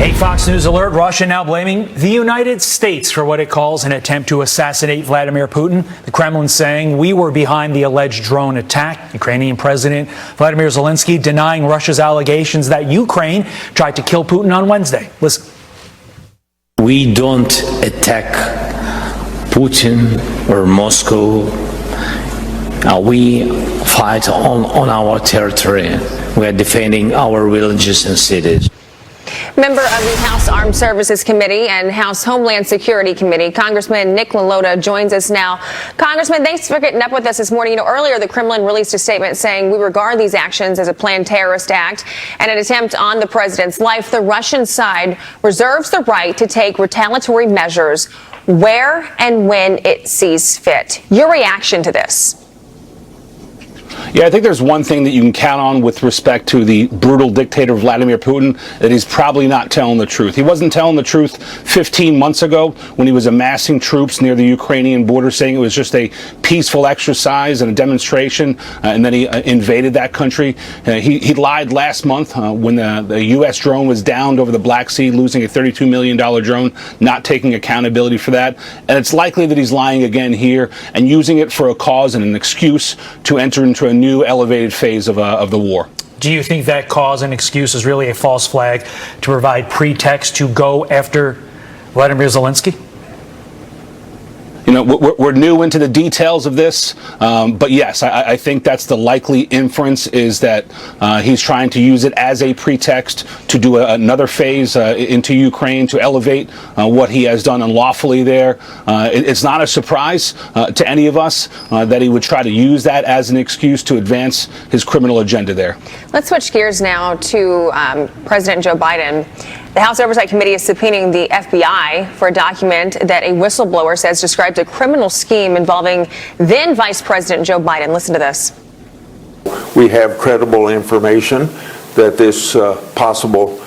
A Fox News alert, Russia now blaming the United States for what it calls an attempt to assassinate Vladimir Putin. The Kremlin saying we were behind the alleged drone attack. Ukrainian President Vladimir Zelensky denying Russia's allegations that Ukraine tried to kill Putin on Wednesday. Listen. We don't attack Putin or Moscow. We fight on our territory. We are defending our villages and cities. Member of the House Armed Services Committee and House Homeland Security Committee, Congressman LaLota joins us now. Congressman, thanks for getting up with us this morning. You know, earlier the Kremlin released a statement saying we regard these actions as a planned terrorist act and an attempt on the president's life. The Russian side reserves the right to take retaliatory measures where and when it sees fit. Your reaction to this? Yeah, I think there's one thing that you can count on with respect to the brutal dictator Vladimir Putin, that he's probably not telling the truth. He wasn't telling the truth 15 months ago when he was amassing troops near the Ukrainian border, saying it was just a peaceful exercise and a demonstration, and then he invaded that country. He lied last month when the U.S. drone was downed over the Black Sea, losing a $32 million drone, not taking accountability for that. And it's likely that he's lying again here and using it for a cause and an excuse to enter into a new elevated phase of the war. Do you think that cause and excuse is really a false flag to provide pretext to go after Vladimir Zelensky? You know, we're new into the details of this, but yes, I think that's the likely inference, is that he's trying to use it as a pretext to do another phase into Ukraine, to elevate what he has done unlawfully there. It's not a surprise to any of us that he would try to use that as an excuse to advance his criminal agenda there. Let's switch gears now to President Joe Biden. The House Oversight Committee is subpoenaing the FBI for a document that a whistleblower says describes a criminal scheme involving then Vice President Joe Biden. Listen to this. We have credible information that this possible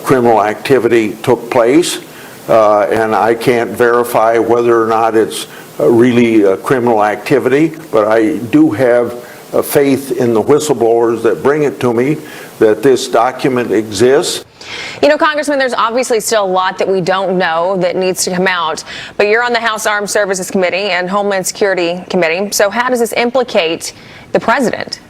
criminal activity took place, and I can't verify whether or not it's really criminal activity, but I do have faith in the whistleblowers that bring it to me that this document exists. You know, Congressman, there's obviously still a lot that we don't know that needs to come out, but you're on the House Armed Services Committee and Homeland Security Committee. So how does this implicate the president?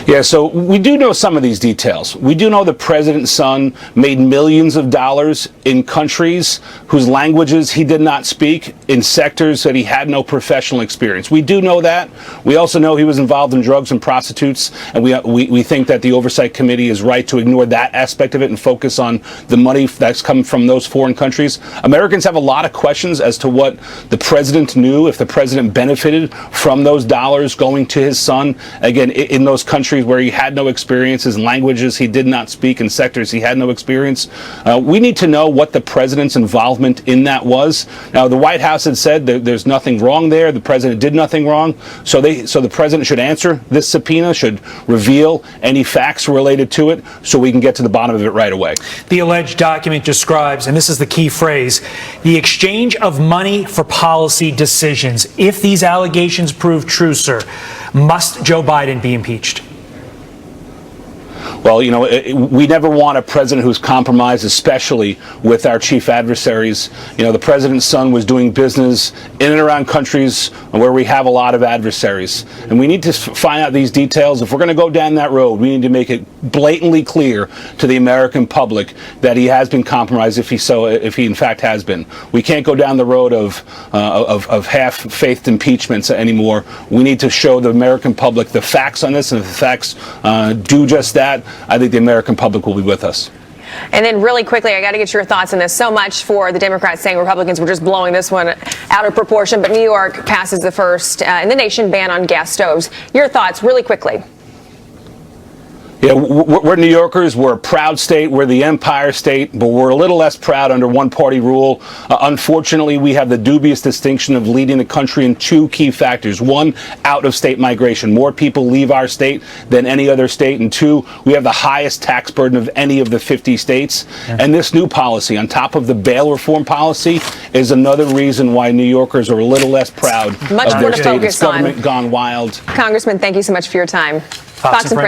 Yeah, so we do know some of these details. We do know the president's son made millions of dollars in countries whose languages he did not speak, in sectors that he had no professional experience. We do know that. We also know he was involved in drugs and prostitutes, and we think that the Oversight Committee is right to ignore that aspect of it and focus on the money that's come from those foreign countries. Americans have a lot of questions as to what the president knew, if the president benefited from those dollars going to his son, again, in those countries where he had no experiences, in languages he did not speak, in sectors he had no experience. We need to know what the president's involvement in that was. Now, the White House had said that there's nothing wrong there. The president did nothing wrong. So the president should answer this subpoena, should reveal any facts related to it, so we can get to the bottom of it right away. The alleged document describes, and this is the key phrase, the exchange of money for policy decisions. If these allegations prove true, sir, must Joe Biden be impeached? Well, you know, we never want a president who's compromised, especially with our chief adversaries. You know, the president's son was doing business in and around countries where we have a lot of adversaries. And we need to find out these details. If we're going to go down that road, we need to make it blatantly clear to the American public that he has been compromised, if he in fact has been. We can't go down the road of half-faked impeachments anymore. We need to show the American public the facts on this, and if the facts do just that, I think the American public will be with us. And then really quickly, I got to get your thoughts on this. So much for the Democrats saying Republicans were just blowing this one out of proportion, but New York passes the first in the nation ban on gas stoves. Your thoughts really quickly. Yeah, we're New Yorkers. We're a proud state. We're the Empire State, but we're a little less proud under one-party rule. Unfortunately, we have the dubious distinction of leading the country in two key factors. One, out-of-state migration. More people leave our state than any other state. And two, we have the highest tax burden of any of the 50 states. Yeah. And this new policy, on top of the bail reform policy, is another reason why New Yorkers are a little less proud Much of more their to state. focus It's government on. gone wild. Congressman, thank you so much for your time. Fox and Friends.